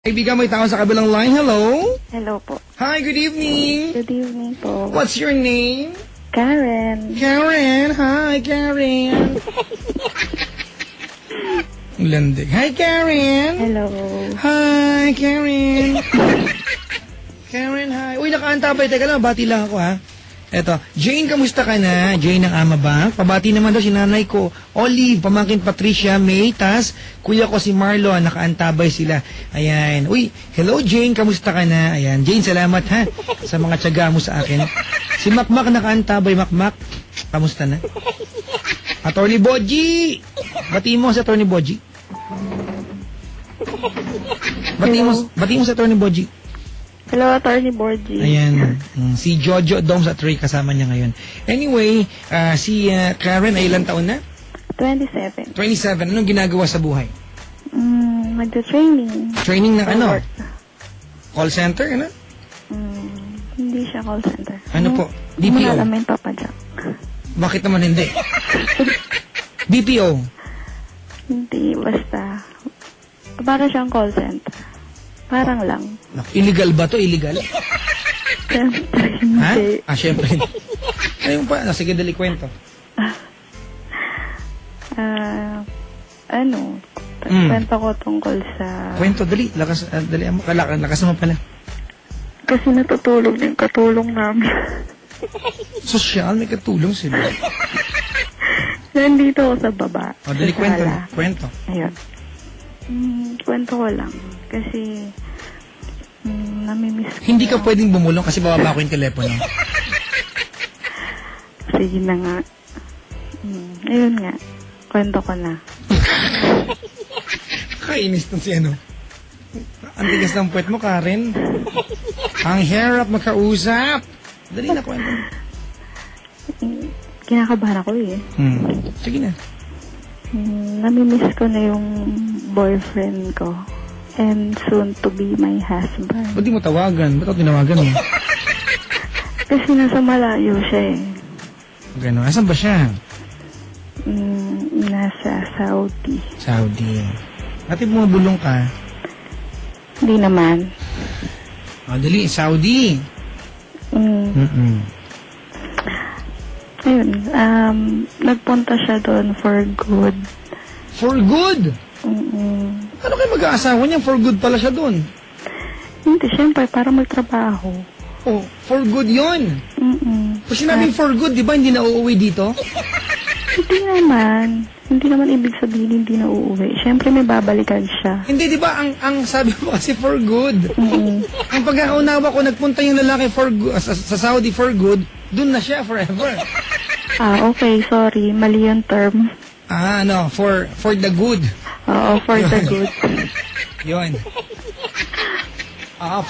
Kaibigan, may tao sa kabilang line. Hello? Hello po. Hi, good evening. Good evening po. What's your name? Karen. Karen. Hi, Karen. Landig. Hi, Karen. Hello. Hi, Karen. Karen, hi. Uy, nakaantabay. Teka lang, bati lang ako, ha? Eto, Jane, kamusta ka na? Jane ng Ama Bank. Pabati naman daw si nanay ko. Olive, pamangkin Patricia, May, tas kuya ko si Marlon, nakaantabay sila. Ayan. Uy, hello Jane, kamusta ka na? Ayan. Jane, salamat ha sa mga tiyaga mo sa akin. Si Makmak nakaantabay. Makmak, kamusta na? Attorney Boji! Batiin mo sa Attorney Boji. Batiin mo sa Attorney Boji. Hello, Attorney Borgie. Ayan. Si Jojo Dom sa Trey kasama niya ngayon. Anyway, si Karen ay ilang taon na? 27. 27. Anong ginagawa sa buhay? Magda-training. Training ng ano? Work. Call center, ano? Hindi siya call center. Ano po? Hindi BPO? mo alam yung Papa Jack. Bakit naman hindi? BPO? Hindi, basta. Para siyang call center. Parang lang. Illegal ba to? Illegal? Siyempre, Ha? hindi. Siyempre. Ayun pa. Sige, dali kwento. Kwento ko tungkol sa... Kwento, dali. Dali mo. Lakas mo pala. Kasi natutulog yung katulong namin. Sosyal, may katulong sila. Nandito ako sa baba. O, dali sa kwento. sala. Kwento. Ayun. Kwento ko lang. Kasi, namimiss ko. Hindi ka pwedeng bumulong kasi bababa ko yung telepono. Sige na nga. Ayun nga. Kwento ko na. Kainis tong si ano. Ang tigas ng puwet mo, Karen. Ang hirap makausap. Dali na kwento. Kinakabahan ako eh. Sige na. Namimiss ko na yung boyfriend ko. And soon to be my husband. Ba't di mo tawagan? Ba't ako tinawagan mo? Kasi nasa malayo siya eh. Gano'n. Asan ba siya? Nasa Saudi. Saudi. Ate, bumabulong ka. Hindi naman. O, dali. Saudi. Ayun. Nagpunta siya doon for good. For good? Ano kayo mag-aasawa niya? For good pala siya doon. Hindi, syempre, para magtrabaho. Oh, for good yon. Kung sinabing for good, di ba hindi na uuwi dito? Hindi naman. Hindi naman ibig sabihin hindi na uuwi. Syempre, may babalikan siya. Hindi, di ba? Ang sabi mo kasi for good. Ang pagkakaunawa ko, nagpunta yung lalaki for good, sa Saudi for good, dun na siya forever. Okay, sorry. Mali yung term. No, for the good. Oo, for the good. Yun.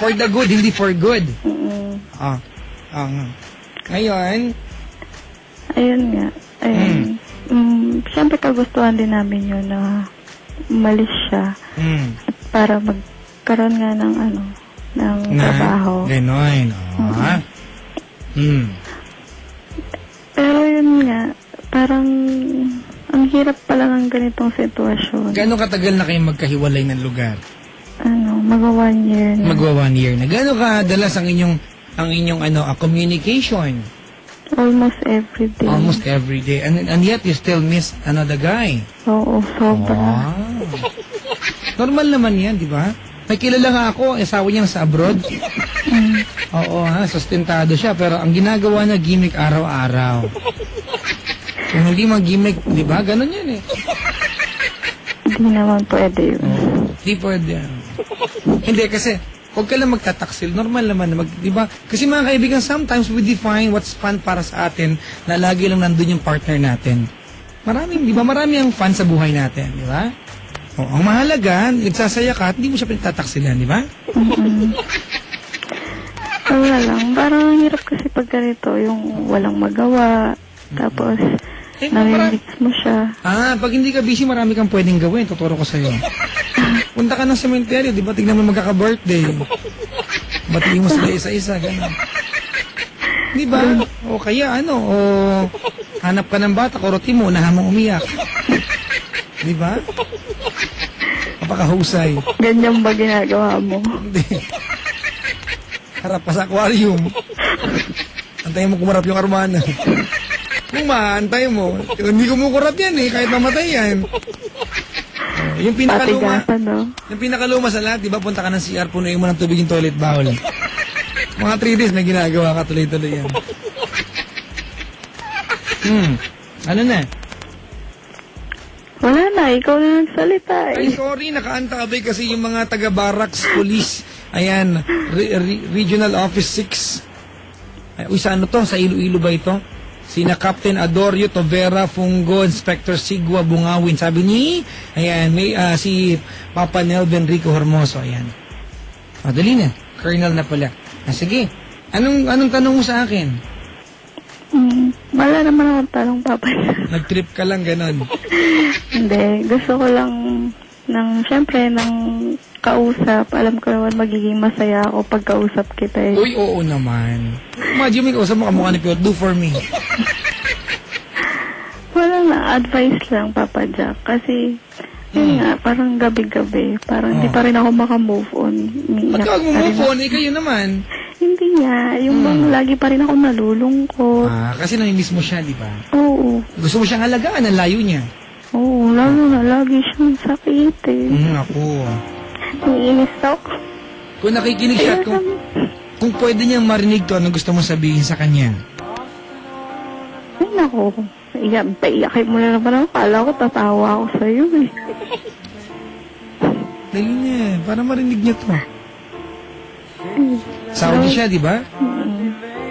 For the good, hindi for good. Ngayon, ayun nga. Ayun. Siyempre, kagustuhan din namin yun na umalis siya. At para magkaroon nga ng ng trabaho. Gano'n. Pero yun nga, parang ang hirap pala ng ganitong sitwasyon. Gano'ng katagal na kayo magkahiwalay ng lugar? Magwa 1 year na. Magwa 1 year na. Gano'ng kadalas ang inyong communication? Almost every day. Almost every day. And yet you still miss another guy? Oo, sobra. Wow. Normal naman yan, di ba? May kilala nga ako, asawa niyang sa abroad. Oo, sustentado siya. Pero ang ginagawa niya, gimmick araw-araw. Kung hindi mag-gimmick, di ba? Ganon yan eh. Hindi naman pwede yun. Hindi pwede. Hindi, kasi huwag ka lang magtataksil. Normal naman. Di ba? Kasi mga kaibigan, sometimes we define what's fun para sa atin na lagi lang nandun yung partner natin. Di ba? Marami ang fun sa buhay natin. Di ba? Ang mahalaga, nagsasaya ka at hindi mo siya pinagtataksilan. Di ba? Wala lang. Parang hirap kasi pag ganito, yung walang magawa. Tapos, namimix mo siya. Pag hindi ka busy, marami kang pwedeng gawin. Tuturo ko sa'yo. Punta ka ng sementeryo, di ba? Tignan mo magkaka-birthday. Batiin mo sila isa-isa, gano'n. Di ba? O kaya hanap ka ng bata, kurutin mo, unahan mong umiyak. Di ba? Napakahusay. Ganyan ba ginagawa mo? Hindi. Harap pa sa aquarium. Antayin mo kumarap yung armana. Kung maantay mo, hindi kumukurap yan eh, kahit mamatay yan. Yung pinakaluma, Patigasan, no? yung pinakaluma sa lahat, di ba, punta ka ng CR, punuin mo ng tubig yung toilet bowl. Mga 3 days may ginagawa ka, tuloy-tuloy yan. Ano na? Wala na, ikaw na nagsalita Ay, eh. sorry, nakaantabay kasi yung mga taga-barracks, police, ayan, Regional Office 6. Ay, uy, sa ano to? Sa Iloilo ba ito? Sina Captain Adorio Tovera Fungo, Inspector Sigua Bungawin. Sabi ni, ayan, may si Papa Nelvin Rico Hermoso, ayan. Madali na, Colonel na pala. Sige, anong tanong mo sa akin? Wala naman akong tanong, Papa. Nag-trip ka lang, ganon. Hindi, gusto ko lang siyempre, kausap. Alam ko naman magiging masaya ako pag kausap kita eh. Uy, oo naman. Imagine may kausap mo kamukha ni Piot, do for me. Wala na, advice lang, Papa Jack. Kasi, yun nga, parang gabi-gabi. Parang hindi pa rin ako makamove on. Ba't ka mag-move on? Eh, kayo naman. Hindi nga, yung bang lagi pa rin ako nalulungkot. Kasi namimiss mo siya, di ba? Oo. Gusto mo siyang alagaan, ang layo niya. Oo, lalo na, lagi siyang sakit eh. Ako. Iinis ako. Kung nakikinig siya, at kung pwede niyang marinig to, ano gusto mo sabihin sa kanya? Ay, nako. Paiyakin mo na naman ako. Kala ko tatawa ako sa'yo eh. Dali niya, para marinig niya to. Saudi siya, di ba?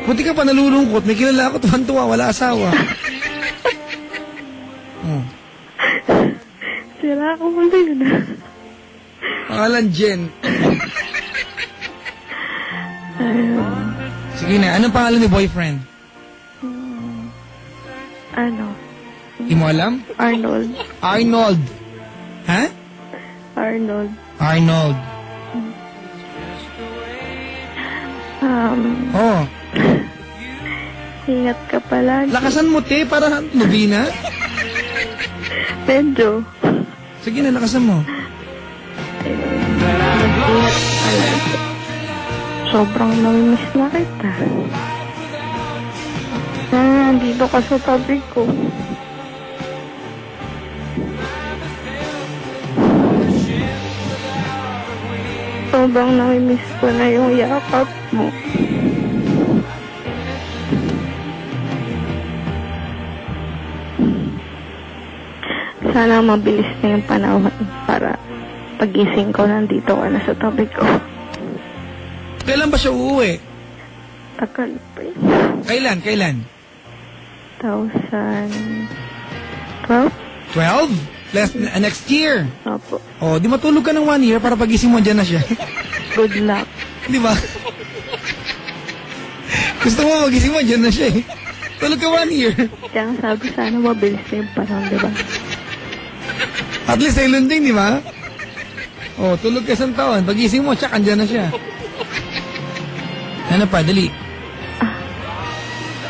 Buti ka pa nalulungkot. May kilala ako, tuwan-tuwa, wala asawa. Sira ako mo yun. Pangalan Jen. Sige na, anong pangalan ni boyfriend? Ano? Hindi mo alam? Arnold. Arnold. Ha? Arnold. Arnold. Oh. Ingat ka palagi. Lakasan mo, te, para nubina. Medyo. Sige na, lakasan mo. Ingat palagi. Sobrang namimiss na kita. Dito ka sa tabi ko. Sobrang namimiss ko na yung yakap mo. Sana mabilis na yung panahon para pagising ko nandito ka na sa tabi ko. Kailan ba siya uuwi? Tagal pa yun. Kailan? 2012? 12? Next year. Opo. Oh, di matulog ka ng 1 year para pagising mo, dyan na siya. Good luck. Di ba? Gusto mo magising mo, dyan na siya eh. Tulog ka 1 year. Kaya nga sabi sana mabilis na yung panahon, di ba? At least ay lunding, di ba? Oh, tulog ka 1 taon. Pagising mo, tsak, andyan na siya. Ano pa, dali.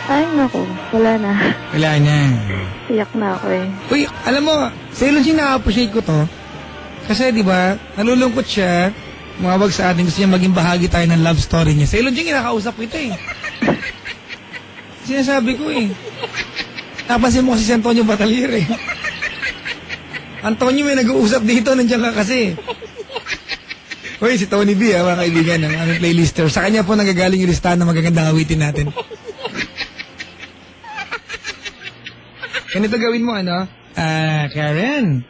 Ay, naku. Wala na. Wala na. Iyak na ako eh. Uy, alam mo, sa Ilonsing na-appreciate ko to. Kasi, di ba, nalulungkot siya, mawag sa atin, gusto niya maging bahagi tayo ng love story niya. Sa Ilonsing, kinakausap ko ito eh. Sinasabi ko eh. Napansin mo kasi si Antonio Batalier eh. Antonio, may nag-uusap dito, nandiyan ka kasi. Uy, si Tony B, mga kaibigan, ang aming playlister. Sa kanya po nagagaling yung listahan ng magagandang awitin natin. Ganito gawin mo, ano? Karen.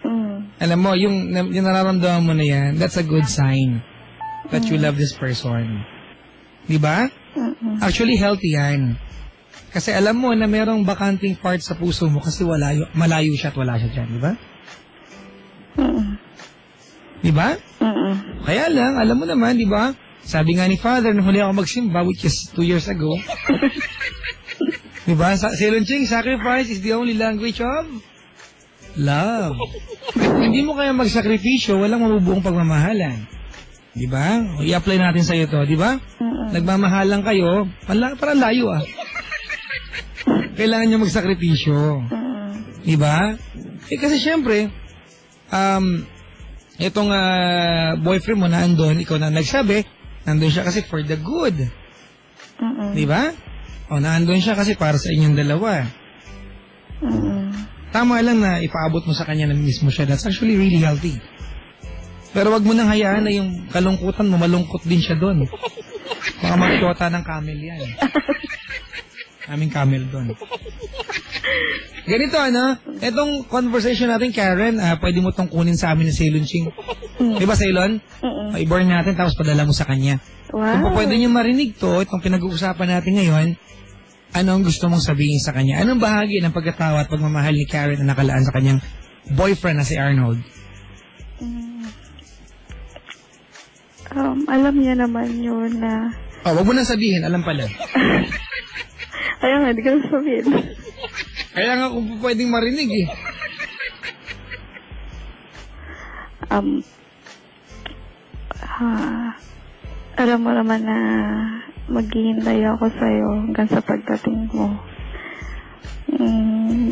Alam mo, yung nararamdaman mo na yan, that's a good sign that you love this person. Di ba? Actually, healthy yan. Kasi alam mo na merong bakanting part sa puso mo kasi malayo siya at wala siya dyan, di ba? Di ba? Kaya lang, alam mo naman, di ba? Sabi nga ni Father, nung huli ako magsimba, which is 2 years ago, diba? Silunching, sacrifice is the only language of love. Hindi mo kaya magsakripisyo, walang mabubuong pagmamahalan. Diba? I-apply natin sa iyo to, diba? Nagmamahalan kayo, para layo ah. Kailangan nyo magsakripisyo. Diba? Kasi syempre, itong boyfriend mo na andun, ikaw na nagsabi, nandun siya kasi for the good. Di ba? O, nandun siya kasi para sa inyong dalawa. Tama lang na ipaabot mo sa kanya na mismo siya. That's actually really healthy. Pero wag mo nang hayaan na yung kalungkutan mo, malungkot din siya doon. Baka magsyota ng camel yan. Aming camel doon. Ganito, itong conversation natin, Karen, pwede mo tong kunin sa amin ni Ceylon Ching. Di ba, Ceylon? I-burn natin, tapos padala mo sa kanya. Wow. Kung pwede niyo marinig to, itong pinag-uusapan natin ngayon, ano ang gusto mong sabihin sa kanya? Anong bahagi ng pagkatawa at pagmamahal ni Karen na nakalaan sa kanyang boyfriend na si Arnold? Alam niya naman yun na... Wag mo nang sabihin, alam pala. Kaya nga, di ko na sabihin. Kaya nga kung pwedeng marinig eh. Alam mo naman na maghihintay ako sa'yo hanggang sa pagdating mo.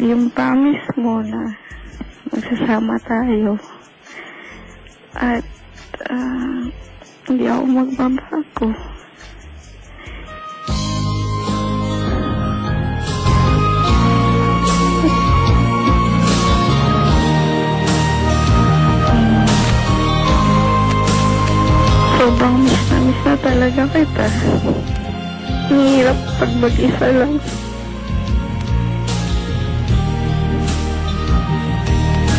Yung promise mo na magsasama tayo. At hindi ako magbabago. Sobrang miss na talaga kita. Hirap pag mag-isa lang.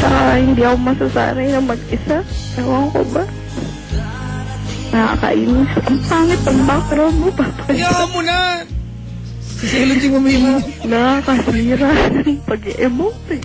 Saka hindi ako masasanay na mag-isa. Ewan ko ba? Nakakainis. Ang pangit ang background mo, Papa. Hayaan mo na! Si Ceylon Ching mo may nakakasira ng pag-emote.